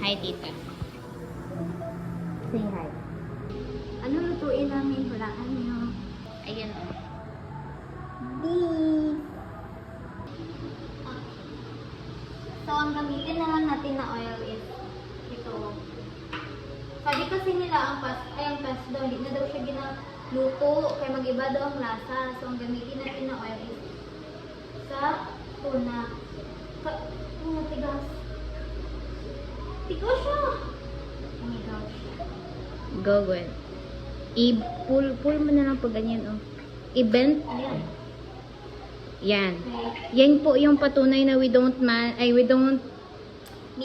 Hi, tita. Say hi. Ano lutuin namin? Hulaan niyo. Ayan, oh. Beef. So, ang gamitin na lang natin na oil is ito. Sabi kasi nila ang pesto, hindi na daw siya ginaluto, kaya mag-iba daw ang lasa. So, ang gamitin natin na oil is sa tuna. Tigas. Tigas siya. Tigas siya. Go, Gwen. I-pull mo na lang po ganyan, oh. I-bend. Ayan. Yan. Okay. Yan po yung patunay na we don't Need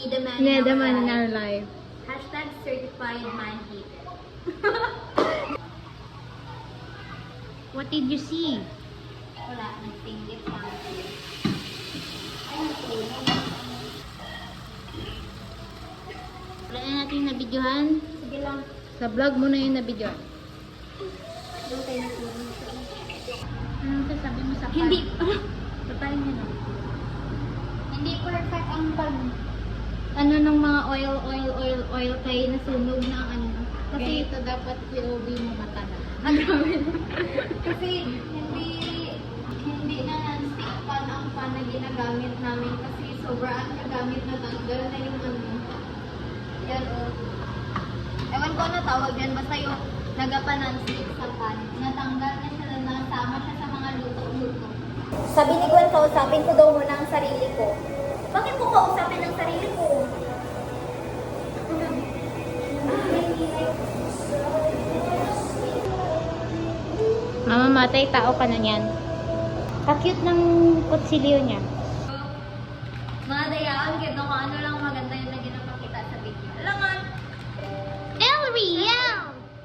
a man need a man in life. our life. Hashtag certified man hater. What did you see? Wala, nag-singit lang. Ay, Wala na natin nabidyohan. sige lang. Sa vlog mo na yung nabidyohan. Doon tayo natulog. Anong sasabi mo sa Hindi. Patay niya na. Hindi perfect ang pag ano ng mga oil kay nasunog na ang ano. Kasi ito dapat POV mo mata na. ang grabe na. Kasi hindi na non-stick pan ang pan na ginagamit namin kasi sobrang kagamit na tanggal na yung ano. Yan o. Ewan ko ano tawag yan, basta yung nagapa non-stick sa pan. Natanggal na siya, nasama siya sa mga luto-luto. Sabi ni Gwen, kausapin ko daw muna ang sarili ko. Bakit ko kausapin ang sarili ko? Mamamatay tao ka na niyan. Ka-cute ng kutsilyo niya. Mga dayaan, kaya kung ano lang maganda yung lagi napakita sa video. Alam nga, Elriel!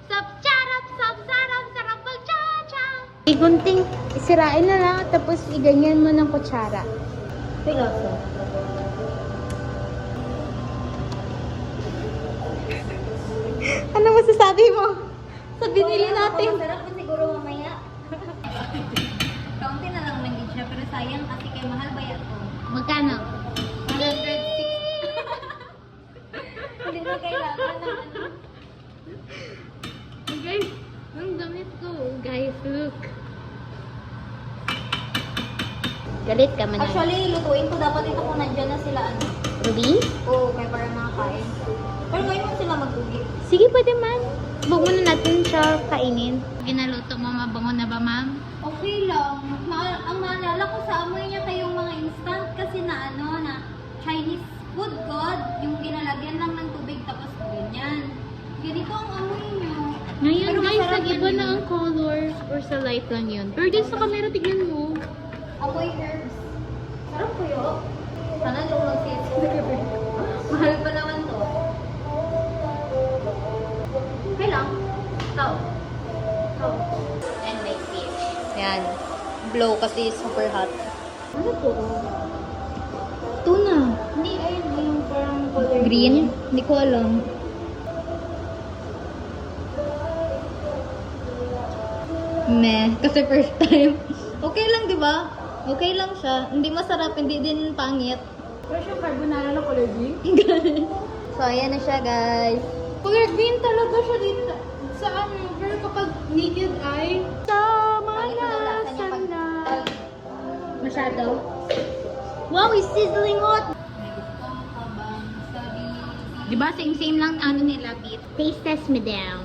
Sarap, sarap, cha-cha! Igunting, isirain na lang tapos iganyan mo ng kutsara. piloso. Ano masasabi mo? Sa binili natin. Masarap na siguro mamaya. Kaunti na lang man din siya, pero sayang kasi kay mahal bayad ko. Magkano? 106. Hindi na kailangan ng ano. Guys, ang damit ko. Guys, look. Galit ka man. Actually, lutuin ko dapat ito kung nandyan na sila ano. Ruby? Oo, kaya para makakain. Pero ngayon mo sila mag-ugi. Sige, pwede man. Huwag muna natin siya kainin. Ginaluto mo, mabango na ba, ma'am? Okay lang. Ang naalala ko sa amoy niya kayong mga instant kasi na ano, na Chinese food god, yung ginalagyan lang ng tubig tapos ganyan. Ganito ang amoy niyo. Ngayon, Pero guys, masarap nag-iba yun. na ang color or sa light lang yun. Pero dito sa camera, tignan mo. Amoy herbs. Sarap ko yun. Sana yung mag-sisi. Mahal pa naman to. Okay lang. Tao. And my fish. Yan. Blow kasi super hot. Ano to? Tuna. Hindi, ayun. Yung parang color. Green? Hindi ko alam. Meh. Kasi first time. Okay lang, di ba? Okay lang siya. Hindi masarap, hindi din pangit. Pero siya carbonara na color green? So, ayan na siya, guys. Color green talaga siya din sa ano. Pero kapag naked eye, sama Pangit na daw lasa niya pag... Masyado. Wow, it's sizzling hot! Diba, same lang ano nila, beef. Taste test me down.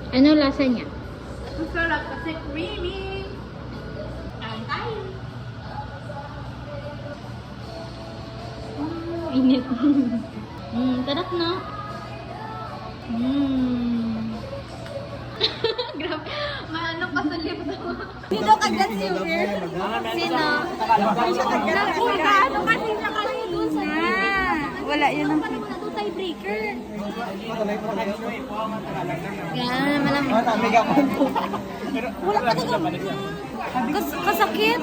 Ano lasa niya? Ang sarap kasi creamy. Ang tayo. Init. Sarap na. Grabe. Maano pa sa lips mo. Sino kagat si Weir? Sino? Ano kasi siya kasi doon sa Wala yun ang... Ano na to tiebreaker? Yan, malam. Wala ka doon. Kasakit.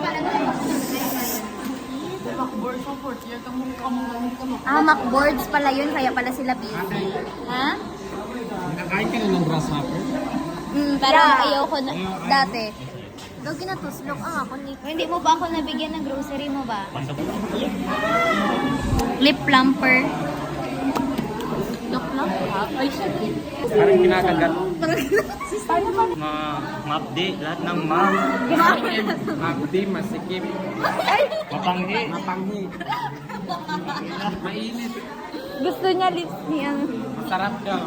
Macboards pala yun, kaya pala sila busy. Ha? Nakain ka na ng grasshopper? Parang ayoko na dati. Daw ginatuslok ang ako ni. Hindi mo ba ako nabigyan ng grocery mo ba? Lip plumper. Lip plumper? Ay, siya. Parang kinakagat. Mapdi, lahat ng map. Mapdi, masikip. Mapanghi. Mapanghi. Mainit. Gusto niya lips niya. Masarap ka.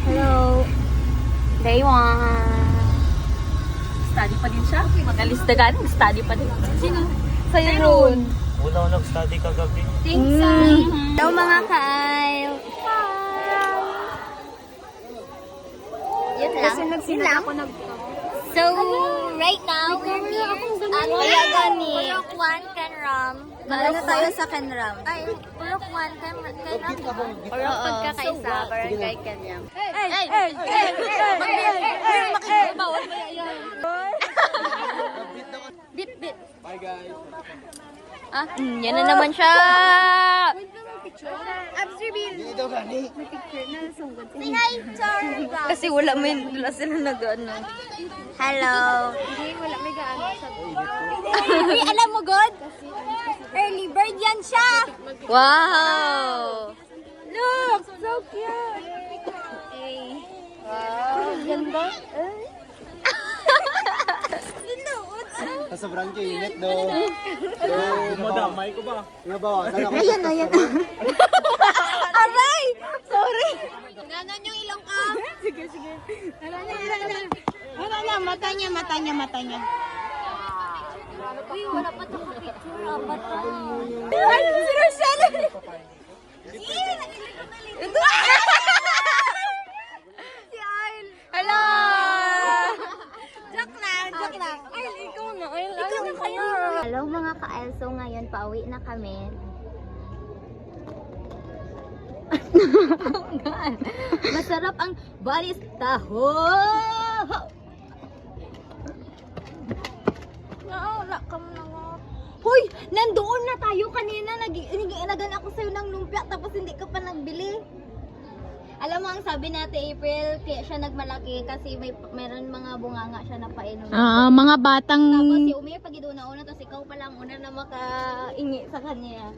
Hello. Day 1. Study pa din siya. Magalisdagan, study pa din. Sino? Sa'yo ron. Wala ko nag-study kagabi. Thanks, Hello mga ka-Isle. Yun lang. Yun lang. So, right now, we're here at Payagani. Purok 1 Canram. Malala tayo sa Canram. Ay, Purok 1 Canram. Purok Pagkakaisa, Barangay Canram. Bawal mo yan. Bit, bit. Bye guys. Ah, yan na naman siya. Dito gani. Say hi, Char. Kasi wala sila nag-ano. Hello. Uy, alam mo, God? Early bird yan siya. Wow! Look, so cute. Wow, ganda. Sa sobrang init do. Madamay ko ba? Nabawasan ako. Ayan. Aray! Sorry. Ganon yung ilong ka. Sige. Mata niya. Uy, wala pa itong picture. Apat pa. Ay, si Rochelle! Hello! Joke lang. Ay, ikaw na. Ay, Ikaw na kayo. Hello mga ka-Isle. So ngayon, pauwi na kami. Masarap ang balis taho. Wala ka na nga. Hoy, nandoon na tayo kanina. Nag-inagan ako sa'yo ng lumpia tapos hindi ka pa nagbili. Alam mo ang sabi natin April, kaya siya nagmalaki kasi meron mga bunganga siya na painom. Mga batang... Tapos si Umir pag una tapos ikaw pa lang una na makaingi sa kanya.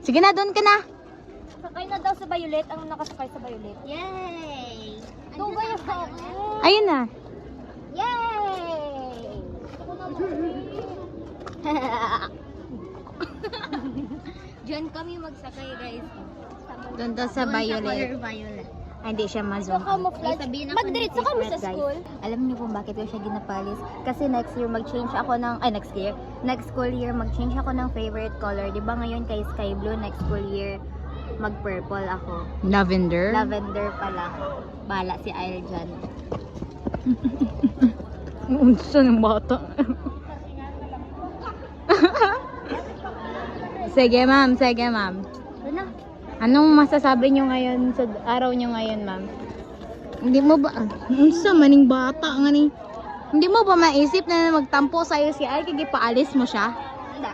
Sige na, doon ka na. Sakay na daw sa Violet, ang nakasakay sa Violet. Yay! Doon ba yung Ayun na. Yay! Diyan kami magsakay guys. Doon daw sa Violet. Violet. Ay, hindi siya ma-zoom. Magdiretso kami sa school. Alam niyo kung bakit ko siya ginapalis? Kasi next year mag-change ako ng... Ay, next school year mag-change ako ng favorite color. Di ba ngayon kay sky blue, next school year mag-purple ako. Lavender? Lavender pala. Bala si Ail dyan. Unsa ng bata? Sige, ma'am. Sige, ma'am. Doon na. Anong masasabi nyo ngayon sa araw nyo ngayon, ma'am? Hindi mo ba... Unsa maning bata nga ni? Hindi mo ba maisip na magtampo sa'yo si Ay kaya paalis mo siya? Hindi.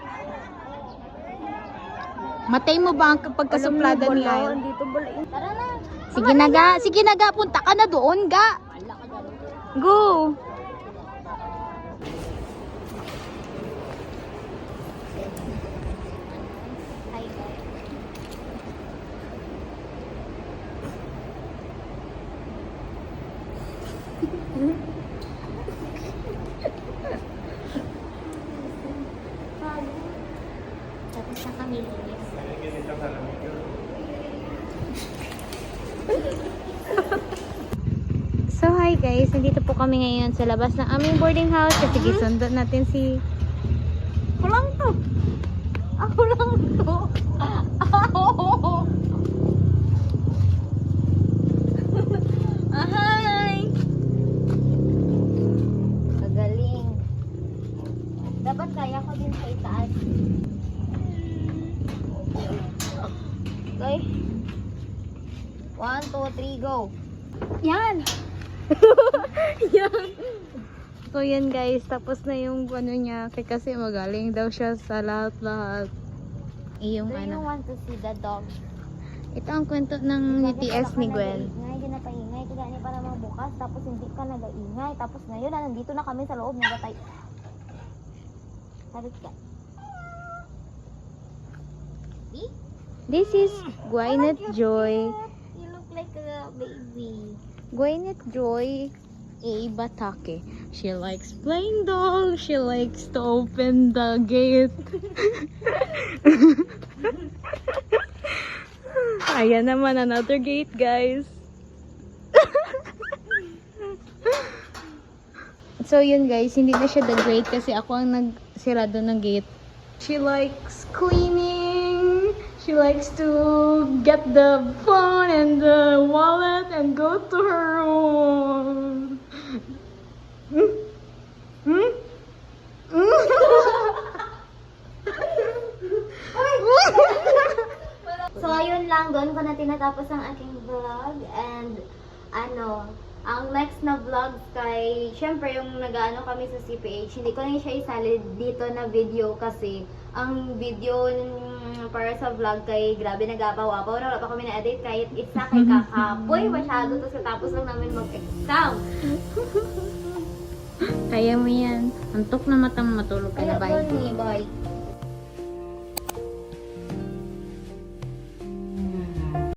Matay mo ba ang pagkasuplada ni Ay? Tara na. Sige na ga, punta ka na doon ga. Go. Hi guys. Tapos na kami linis. So hi guys, nandito po kami ngayon sa labas ng aming boarding house kasi gisundo natin si... Ako lang to. Hi! okay? 1, 2, 3, go. Yan! So yan guys, tapos na yung ano niya, kasi magaling daw siya sa lahat-lahat. Yung Do you ano, want to see the dog? ito ang kwento ng BTS ni Gwen. Ingay, di na paingay. Kaya ni para magbukas, tapos hindi ka nag-ingay. Tapos ngayon, nandito na kami sa loob, nagatay. Sabi ka. See? This is Gwyneth Joy. You look like a baby. Gwyneth Joy A. Batake. She likes playing dog. She likes to open the gate. Ayan naman, another gate, guys. So yun guys, hindi na siya the great kasi ako ang nagsirado ng gate. She likes cleaning. She likes to get the phone and the wallet and go to her room. So, ayun lang. Doon ko na tinatapos ang aking vlog. And, ang next na vlog kay, syempre, yung nag-ano kami sa CPH, hindi ko na siya isali dito na video kasi ang video para sa vlog kay grabe nag-apaw-apaw na wala pa kami na-edit kahit isa kay kakapoy masyado tapos tapos lang namin mag-exam. Kaya mo yan. Antok na matang matulog ka na, bye. Bye.